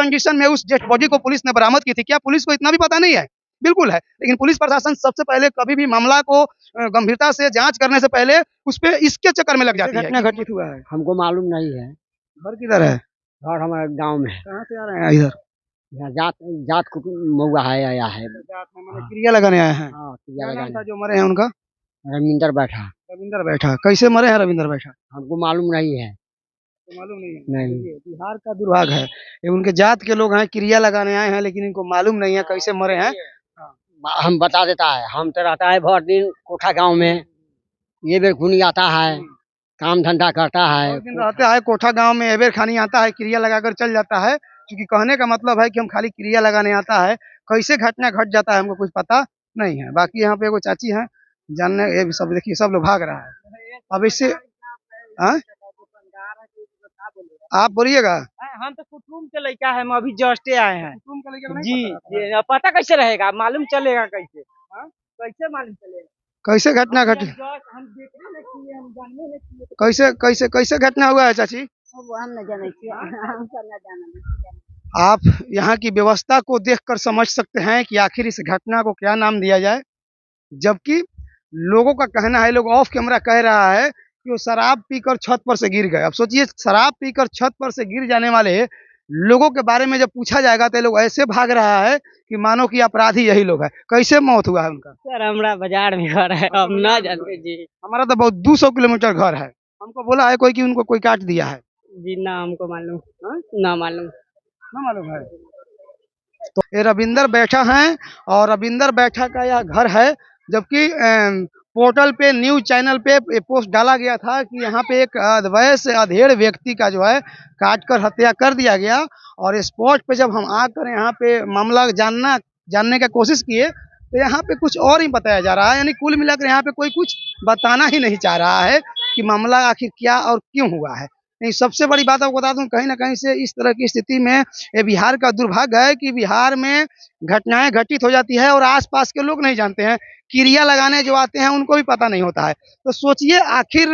Condition में उस dead body को पुलिस ने बरामद की थी? क्या पुलिस को इतना भी पता नहीं है? बिल्कुल है, लेकिन पुलिस प्रशासन सबसे पहले कभी भी मामला को गंभीरता से जांच करने से पहले उस पे इसके चक्कर में लग जाती है। घटना घटित हुआ है, हमको मालूम नहीं है। घर किधर है? घर हमारे गांव में है। कहाँ से आ रहे हैं इधर? यहाँ जात जात कुटुंब मऊआ है आया है। जात में माने क्रिया लगाने आए हैं। हाँ, क्या नाम था जो मरे हैं उनका? रविंदर बैठा। रविंदर बैठा। कैसे मरे हैं रविंदर बैठा? हमको मालूम नहीं है। तो मालूम नहीं है? नहीं। ये बिहार का दुर्भाग्य है, ये उनके जात के लोग हैं, क्रिया लगाने आए हैं, लेकिन इनको मालूम नहीं है कैसे मरे हैं। हम बता देता है, हम तो रहता है भर दिन कोठा गांव में, ये बेर खूनी आता है, काम धंधा करता है। बहुत दिन रहते हैं कोठा गांव में, एबेर खानी आता है, क्रिया लगाकर चल जाता है। क्योंकि कहने का मतलब है कि हम खाली क्रिया लगाने आता है। कैसे घटना घट जाता है हमको कुछ पता नहीं है। बाकी यहाँ पे एगो चाची है, जानने ये भी सब देखिए सब लोग भाग रहा है। अब इससे आप बोलिएगा। हम तो कुटुम के लड़का है, हम अभी जस्ट आए हैं। कुटुम का लेके नहीं जी पता रहता है। पता कैसे रहेगा, मालूम चलेगा कैसे? कैसे मालूम चलेगा? कैसे घटना घटी? हम देखने नहीं किए, हम जानने नहीं किए। कैसे कैसे कैसे घटना हुआ है चाची? हम न जाने हम सब न जाने। आप यहाँ की व्यवस्था को देखकर समझ सकते हैं कि आखिर इस घटना को क्या नाम दिया जाए। जबकि लोगों का कहना है, लोग ऑफ कैमरा कह रहा है कि वो शराब पीकर छत पर से गिर गए। अब सोचिए, शराब पीकर छत पर से गिर जाने वाले लोगों के बारे में जब पूछा जाएगा तो लोग ऐसे भाग रहा है कि मानो कि अपराधी यही लोग है। कैसे मौत हुआ है उनका? सर हमारा बाजार में घर है, हम ना जानते जी। हमारा तो बहुत 200 किलोमीटर घर है। हमको बोला है कोई कि उनको कोई काट दिया है। जी ना हमको मालूम, ना मालूम। ना मालूम है। तो ये रविंदर बैठा है और रविंदर बैठा का यह घर है। जबकि पोर्टल पे, न्यूज चैनल पे ये पोस्ट डाला गया था कि यहाँ पे एक वयस्क अधेड़ व्यक्ति का जो है काट कर हत्या कर दिया गया। और स्पॉट पे जब हम आकर यहाँ पे मामला जानने का कोशिश किए तो यहाँ पे कुछ और ही बताया जा रहा है। यानी कुल मिलाकर यहाँ पे कोई कुछ बताना ही नहीं चाह रहा है कि मामला आखिर क्या और क्यों हुआ है। नहीं, सबसे बड़ी बात आपको बता दूं, कहीं ना कहीं से इस तरह की स्थिति में ये बिहार का दुर्भाग्य है कि बिहार में घटनाएं घटित हो जाती है और आसपास के लोग नहीं जानते हैं। क्रिया लगाने जो आते हैं उनको भी पता नहीं होता है। तो सोचिए आखिर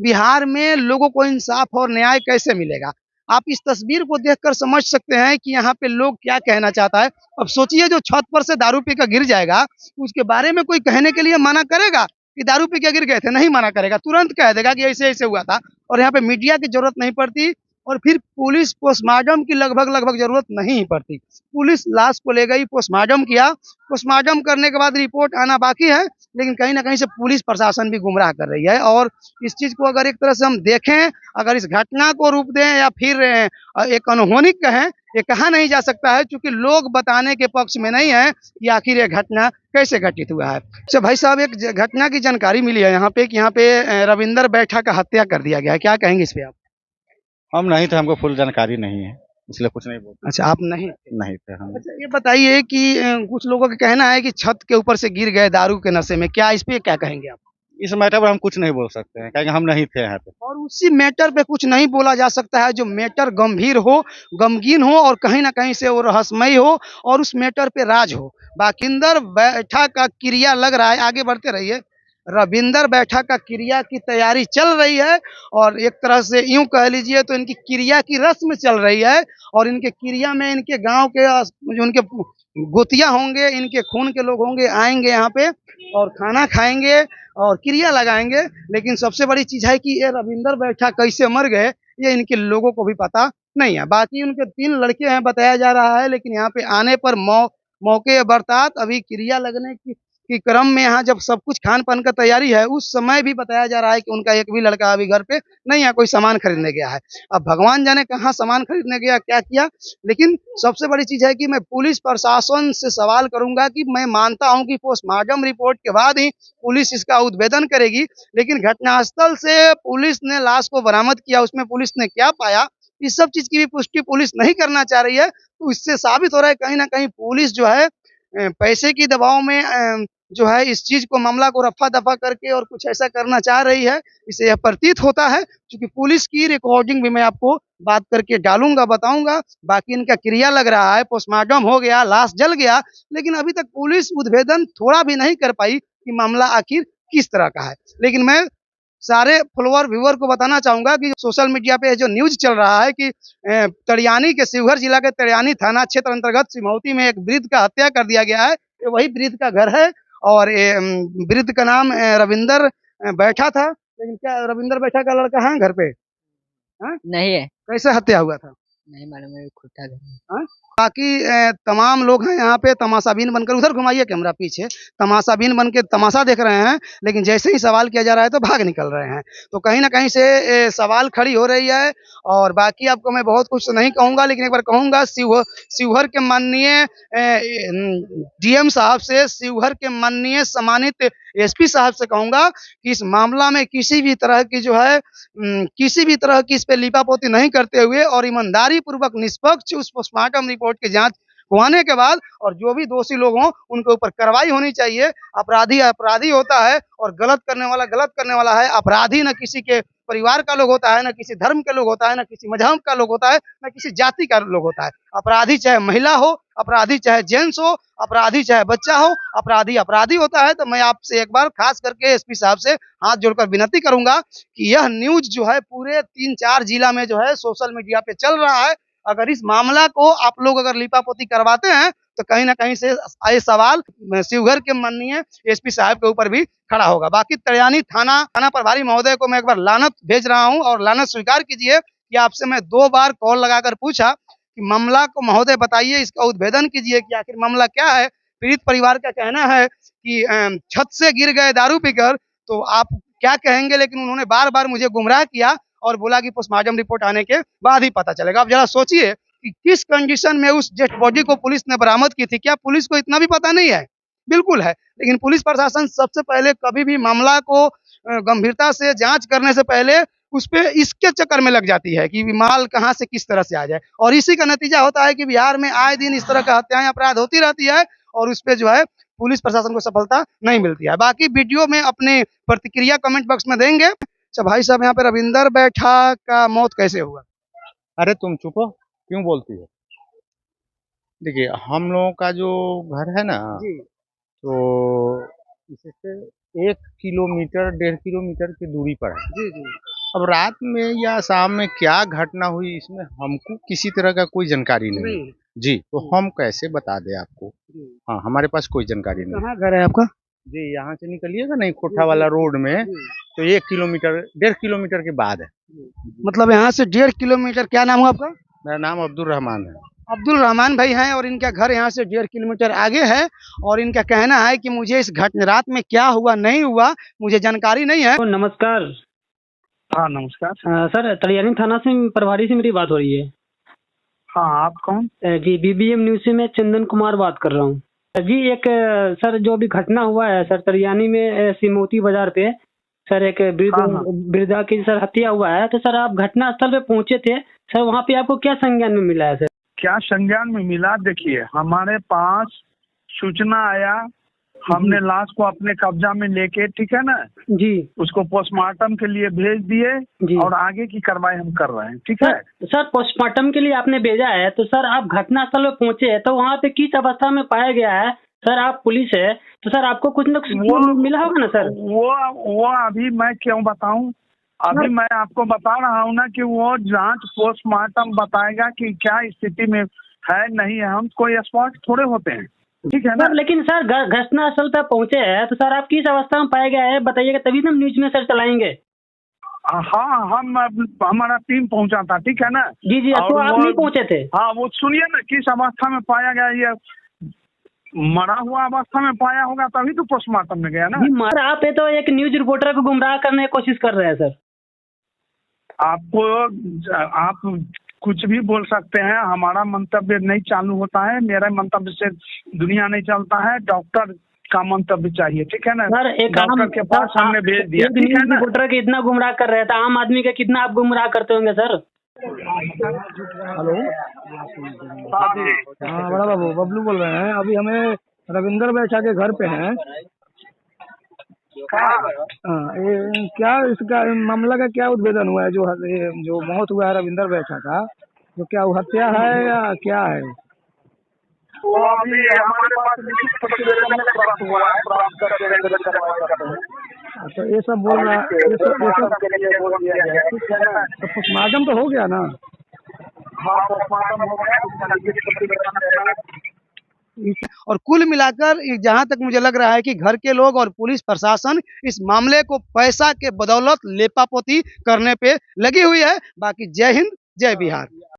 बिहार में लोगों को इंसाफ और न्याय कैसे मिलेगा। आप इस तस्वीर को देखकर समझ सकते हैं कि यहाँ पे लोग क्या कहना चाहता है। अब सोचिए, जो छत पर से दारू पी कर गिर जाएगा उसके बारे में कोई कहने के लिए मना करेगा कि दारू पी के गिर गए थे? नहीं मना करेगा, तुरंत कह देगा कि ऐसे ऐसे हुआ था। और यहाँ पे मीडिया की जरूरत नहीं पड़ती और फिर पुलिस पोस्टमार्टम की लगभग जरूरत नहीं पड़ती। पुलिस लाश को ले गई, पोस्टमार्टम किया, पोस्टमार्टम करने के बाद रिपोर्ट आना बाकी है। लेकिन कहीं ना कहीं से पुलिस प्रशासन भी गुमराह कर रही है। और इस चीज को अगर एक तरह से हम देखें, अगर इस घटना को रूप दें या फिर एक अनहोनी कहें, ये कहा नहीं जा सकता है क्योंकि लोग बताने के पक्ष में नहीं है कि आखिर ये घटना कैसे घटित हुआ है। अच्छा भाई साहब, एक घटना की जानकारी मिली है यहाँ पे कि यहाँ पे रविंदर बैठा का हत्या कर दिया गया है। क्या कहेंगे इस पे आप? हम नहीं थे, हमको फुल जानकारी नहीं है, इसलिए कुछ नहीं बोल। अच्छा, आप नहीं थे हम। अच्छा, ये बताइए कि कुछ लोगों का कहना है कि छत के ऊपर से गिर गए दारू के नशे में। क्या इस पे क्या कहेंगे आप? इस मैटर पर हम कुछ नहीं बोल सकते हैं, क्योंकि हम नहीं थे यहाँ पे। और उसी मैटर पे कुछ नहीं बोला जा सकता है जो मैटर गंभीर हो, गमगीन हो और कहीं ना कहीं से वो रहस्यमयी हो और उस मैटर पे राज हो। बाकिंदर बैठा का क्रिया लग रहा है, आगे बढ़ते रहिए। रविंदर बैठा का क्रिया की तैयारी चल रही है और एक तरह से यूं कह लीजिए तो इनकी क्रिया की रस्म चल रही है। और इनके क्रिया में इनके गांव के जो उनके गोतिया होंगे, इनके खून के लोग होंगे, आएंगे यहाँ पे और खाना खाएंगे और क्रिया लगाएंगे। लेकिन सबसे बड़ी चीज है कि ये रविंदर बैठा कैसे मर गए ये इनके लोगों को भी पता नहीं है। बाकी उनके 3 लड़के हैं बताया जा रहा है, लेकिन यहाँ पे आने पर मौके बरसात अभी क्रिया लगने की क्रम में यहाँ जब सब कुछ खान पान का तैयारी है उस समय भी बताया जा रहा है कि उनका एक भी लड़का अभी घर पे नहीं है, कोई सामान खरीदने गया है। अब भगवान जाने कहाँ सामान खरीदने गया, क्या किया। लेकिन सबसे बड़ी चीज है कि मैं पुलिस प्रशासन से सवाल करूंगा कि मैं मानता हूं कि पोस्टमार्टम रिपोर्ट के बाद ही पुलिस इसका उद्भेदन करेगी, लेकिन घटनास्थल से पुलिस ने लाश को बरामद किया, उसमें पुलिस ने क्या पाया, इस सब चीज की भी पुष्टि पुलिस नहीं करना चाह रही है। तो इससे साबित हो रहा है कहीं ना कहीं पुलिस जो है पैसे की दबाव में जो है इस चीज को, मामला को रफा दफा करके और कुछ ऐसा करना चाह रही है। इसे यह प्रतीत होता है। क्योंकि पुलिस की रिकॉर्डिंग भी मैं आपको बात करके डालूंगा, बताऊंगा। बाकी इनका क्रिया लग रहा है, पोस्टमार्टम हो गया, लाश जल गया, लेकिन अभी तक पुलिस उद्भेदन थोड़ा भी नहीं कर पाई कि मामला आखिर किस तरह का है। लेकिन मैं सारे फॉलोअर व्यूअर को बताना चाहूंगा कि सोशल मीडिया पे जो न्यूज चल रहा है कि तड़ियानी के शिवहर जिला के तड़ियानी थाना क्षेत्र अंतर्गत सिमौती में एक वृद्ध का हत्या कर दिया गया है। ये वही वृद्ध का घर है और वृद्ध का नाम रविंदर बैठा था। लेकिन क्या रविंदर बैठा का लड़का है घर पे? हाँ? नहीं है, कैसे हत्या हुआ था? नहीं मालूम है, खुद था घर में। हाँ? बाकी तमाम लोग हैं यहाँ पे तमाशाबीन बनकर, उधर घुमाइए कैमरा पीछे, तमाशाबीन बन के तमाशा देख रहे हैं। लेकिन जैसे ही सवाल किया जा रहा है तो भाग निकल रहे हैं। तो कहीं ना कहीं से सवाल खड़ी हो रही है। और बाकी आपको मैं बहुत कुछ नहीं कहूँगा, लेकिन एक बार कहूँगा शिवहर के माननीय डीएम साहब से, शिवहर के माननीय सम्मानित एसपी साहब से कहूँगा कि इस मामला में किसी भी तरह की जो है किसी भी तरह की इस पे लीपापोती नहीं करते हुए और ईमानदारी पूर्वक निष्पक्ष उस पोस्टमार्टम रिपोर्ट की जांच होने के बाद और जो भी दोषी लोग हों उनके ऊपर कार्रवाई होनी चाहिए। अपराधी अपराधी होता है और गलत करने वाला है। अपराधी न किसी के परिवार का लोग होता है, न किसी धर्म के लोग होता है, न किसी मजहब का लोग होता है, न किसी जाति का लोग होता है। अपराधी चाहे महिला हो, अपराधी चाहे जेंट्स हो, अपराधी चाहे बच्चा हो, अपराधी अपराधी होता है। तो मैं आपसे एक बार खास करके एसपी साहब से हाथ जोड़कर विनती करूंगा कि यह न्यूज जो है पूरे 3-4 जिला में जो है सोशल मीडिया पे चल रहा है। अगर इस मामला को आप लोग अगर लीपापोती करवाते हैं तो कहीं ना कहीं से ये सवाल शिवहर के माननीय एसपी साहब के ऊपर भी खड़ा होगा। बाकी तड़ियानी थाना प्रभारी महोदय को मैं एक बार लानत भेज रहा हूं और लानत स्वीकार कीजिए कि आपसे मैं 2 बार कॉल लगाकर पूछा कि मामला को महोदय बताइए, इसका उद्भेदन कीजिए कि आखिर मामला क्या है। पीड़ित परिवार का कहना है कि छत से गिर गए दारू पीकर, तो आप क्या कहेंगे? लेकिन उन्होंने बार बार मुझे गुमराह किया और बोला कि पोस्टमार्टम रिपोर्ट आने के बाद ही पता चलेगा। अब जरा सोचिए कि किस कंडीशन में उस डेड बॉडी को पुलिस ने बरामद की थी। क्या पुलिस को इतना भी पता नहीं है? बिल्कुल है। लेकिन पुलिस प्रशासन सबसे पहले कभी भी मामला को गंभीरता से जांच करने से पहले उस पे इसके चक्कर में लग जाती है कि माल कहाँ से किस तरह से आ जाए। और इसी का नतीजा होता है कि बिहार में आए दिन इस तरह का हत्याएं अपराध होती रहती है और उस पे जो है पुलिस प्रशासन को सफलता नहीं मिलती है। बाकी वीडियो में अपनी प्रतिक्रिया कमेंट बॉक्स में देंगे। अच्छा भाई साहब, यहाँ पे रविंदर बैठा का मौत कैसे हुआ? अरे तुम चुप हो, क्यों बोलती हो? देखिए, हम लोगों का जो घर है ना, जी तो इससे 1 किलोमीटर 1.5 किलोमीटर की दूरी पर है। जी जी अब रात में या शाम में क्या घटना हुई इसमें हमको किसी तरह का कोई जानकारी नहीं है। नहीं। जी, तो हम कैसे बता दें आपको? जी। हाँ, हमारे पास कोई जानकारी नहीं है। कहाँ घर है आपका? जी, यहाँ से निकलिएगा नहीं कोठा वाला रोड में, तो 1 किलोमीटर 1.5 किलोमीटर के बाद है। मतलब यहाँ से 1.5 किलोमीटर। क्या नाम हुआ आपका? मेरा नाम अब्दुल रहमान है। अब्दुल रहमान भाई हैं और इनका घर यहाँ से 1.5 किलोमीटर आगे है। और इनका कहना है कि मुझे इस घटना रात में क्या हुआ नहीं हुआ मुझे जानकारी नहीं है। नमस्कार। हाँ नमस्कार। सर, तड़ियानी थाना से प्रभारी से मेरी बात हो रही है। हाँ, आप कौन? जी, बीबीएम न्यूज से मैं चंदन कुमार बात कर रहा हूँ। जी, एक सर जो अभी घटना हुआ है सर तड़ियानी में सिमौती बाजार पे, सर एक वृद्धा की सर हत्या हुआ है। तो सर आप घटना स्थल पे पहुंचे थे सर, वहाँ पे आपको क्या संज्ञान में मिला है सर? क्या संज्ञान में मिला? देखिए, हमारे पास सूचना आया, हमने लाश को अपने कब्जा में लेके, ठीक है ना जी, उसको पोस्टमार्टम के लिए भेज दिए जी। और आगे की कार्रवाई हम कर रहे हैं, ठीक है। सर पोस्टमार्टम के लिए आपने भेजा है, तो सर आप घटना स्थल पे पहुंचे हैं तो वहाँ पे किस अवस्था में पाया गया है? सर आप पुलिस है तो सर आपको कुछ न कुछ मिला होगा ना सर? वो अभी मैं क्यों बताऊं? अभी मैं आपको बता रहा हूँ ना कि वो जांच पोस्टमार्टम बताएगा कि क्या स्थिति में है नहीं है। हम कोई स्पॉट थोड़े होते हैं, ठीक है ना। लेकिन सर घटना स्थल तक पहुंचे हैं तो सर आप किस अवस्था में पाया गया है बताइएगा, तभी हम न्यूज में सर चलाएंगे। हाँ, हमारा टीम पहुंचा था, ठीक है ना। जी जी, तो आप नहीं पहुंचे थे? हाँ, वो सुनिए ना, किस अवस्था में पाया गया, ये मरा हुआ अवस्था में पाया होगा तभी तो पोस्टमार्टम में गया ना। सर आप तो एक न्यूज रिपोर्टर को गुमराह करने की कोशिश कर रहे हैं सर। आप कुछ भी बोल सकते हैं, हमारा मंतव्य नहीं चालू होता है, मेरा मंतव्य से दुनिया नहीं चलता है, डॉक्टर का मंतव्य चाहिए, ठीक है ना सर। एक डॉक्टर के पास हमने भेज दिया, ठीक है ना। रिपोर्टर के इतना गुमराह कर रहे थे, आम आदमी का कितना आप गुमराह करते होंगे सर। हेलो, हाँ बड़ा बाबू बबलू बोल रहे हैं। अभी हमें रविंदर बैठा के घर पे हैं। ये क्या इसका मामला का क्या उद्भेदन हुआ है? जो मौत हुआ है रविंदर बैठा का, जो क्या वो हत्या है या क्या है? वो अभी हमारे पास लिखित प्रतिवेदन में प्राप्त हुआ है, प्राप्त करके तो ये सब बोल रहा है, ये सब बोल दिया गया है। तो पोस्टमार्टम तो हो गया ना। हाँ, पोस्टमार्टम हो गया। और कुल मिलाकर जहां तक मुझे लग रहा है कि घर के लोग और पुलिस प्रशासन इस मामले को पैसा के बदौलत लेपापोती करने पे लगी हुई है। बाकी जय हिंद, जय बिहार।